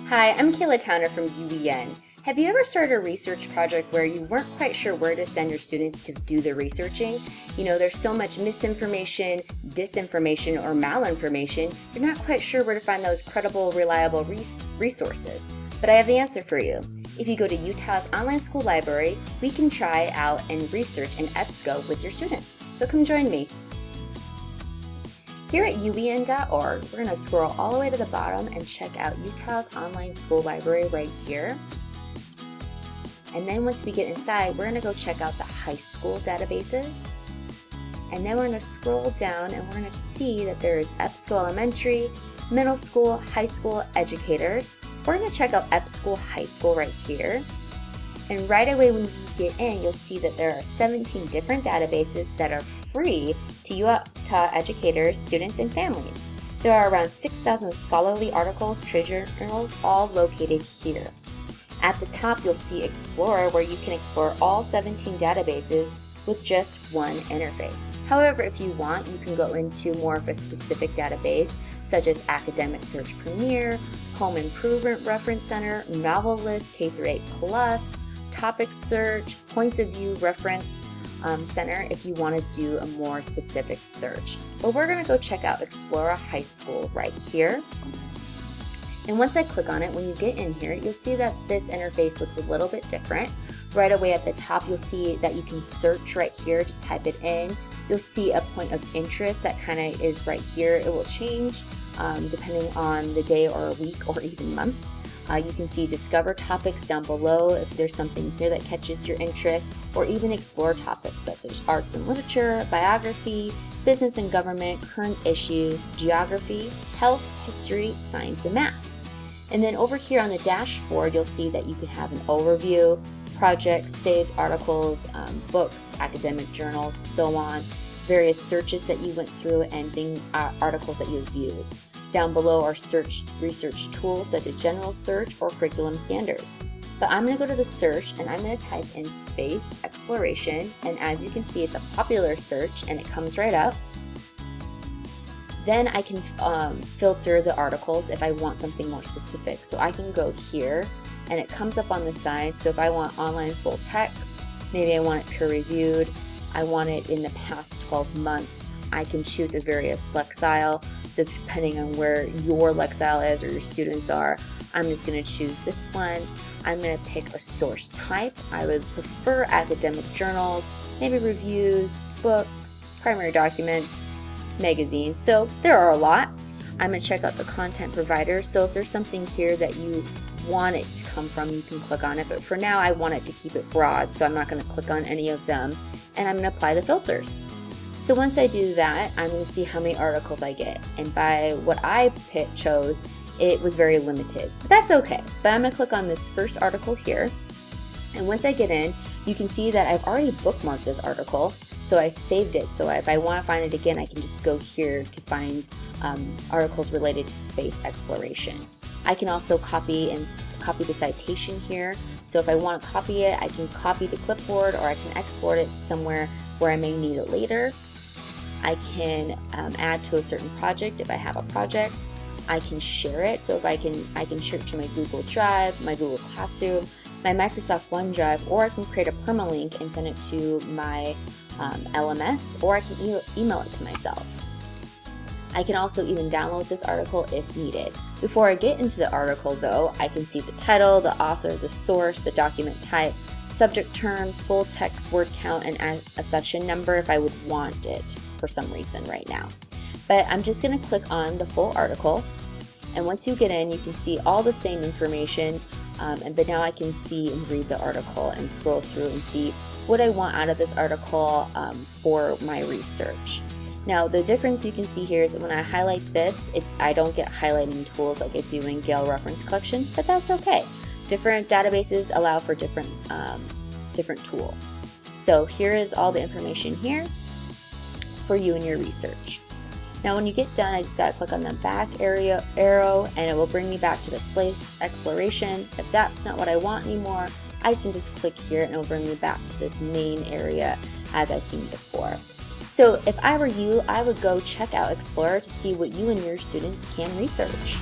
Hi, I'm Kayla Towner from UBN. Have you ever started a research project where you weren't quite sure where to send your students to do the researching? There's so much misinformation, disinformation, or malinformation, you're not quite sure where to find those credible, reliable resources. But I have the answer for you. If you go to Utah's online school library, we can try out and research in EBSCO with your students. So come join me. Here at ubn.org, we're going to scroll all the way to the bottom and check out Utah's online school library right here. And then once we get inside, we're going to go check out the high school databases. And then we're going to scroll down and we're going to see that there is EBSCO Elementary, Middle School, High School Educators. We're going to check out EBSCO High School right here. And right away when you get in, you'll see that there are 17 different databases that are free to Utah educators, students, and families. There are around 6,000 scholarly articles, trade journals, all located here. At the top, you'll see Explorer, where you can explore all 17 databases with just one interface. However, if you want, you can go into more of a specific database, such as Academic Search Premier, Home Improvement Reference Center, Novel List K-8 Plus, Topic Search, Points of View Reference Center if you want to do a more specific search. But we're going to go check out Explorer High School right here. And once I click on it, when you get in here, you'll see that this interface looks a little bit different. Right away at the top, you'll see that you can search right here, just type it in. You'll see a point of interest that kind of is right here. It will change depending on the day or a week or even month. You can see discover topics down below if there's something here that catches your interest, or even explore topics such as arts and literature, biography, business and government, current issues, geography, health, history, science, and math. And then over here on the dashboard, you'll see that you can have an overview, projects, saved articles, books, academic journals, so on, various searches that you went through, and articles that you viewed. Down below are research tools such as general search or curriculum standards. But I'm going to go to the search and I'm going to type in space exploration, and as you can see, it's a popular search and it comes right up. Then I can filter the articles if I want something more specific. So I can go here and it comes up on the side. So if I want online full text, maybe I want it peer reviewed, I want it in the past 12 months, I can choose a various lexile. So depending on where your lexile is or your students are, I'm just going to choose this one. I'm going to pick a source type. I would prefer academic journals, maybe reviews, books, primary documents, magazines. So there are a lot. I'm going to check out the content provider. So if there's something here that you want it to come from, you can click on it. But for now, I want it to keep it broad, so I'm not going to click on any of them. And I'm going to apply the filters. So once I do that, I'm going to see how many articles I get. And by what I chose, it was very limited. But that's okay. But I'm going to click on this first article here. And once I get in, you can see that I've already bookmarked this article. So I've saved it. So if I want to find it again, I can just go here to find articles related to space exploration. I can also copy the citation here. So if I want to copy it, I can copy to clipboard, or I can export it somewhere where I may need it later. I can add to a certain project if I have a project. I can share it. So if I can share it to my Google Drive, my Google Classroom, my Microsoft OneDrive, or I can create a permalink and send it to my LMS, or I can email it to myself. I can also even download this article if needed. Before I get into the article though, I can see the title, the author, the source, the document type, subject terms, full text word count, and a session number if I would want it for some reason right now. But I'm just going to click on the full article, and once you get in, you can see all the same information, but now I can see and read the article and scroll through and see what I want out of this article for my research. Now the difference you can see here is that when I highlight this, I don't get highlighting tools like I do in Gale Reference Collection, but that's okay. Different databases allow for different tools. So here is all the information here for you and your research. Now when you get done, I just got to click on the back arrow and it will bring me back to the space exploration. If that's not what I want anymore, I can just click here and it will bring me back to this main area as I've seen before. So if I were you, I would go check out Explorer to see what you and your students can research.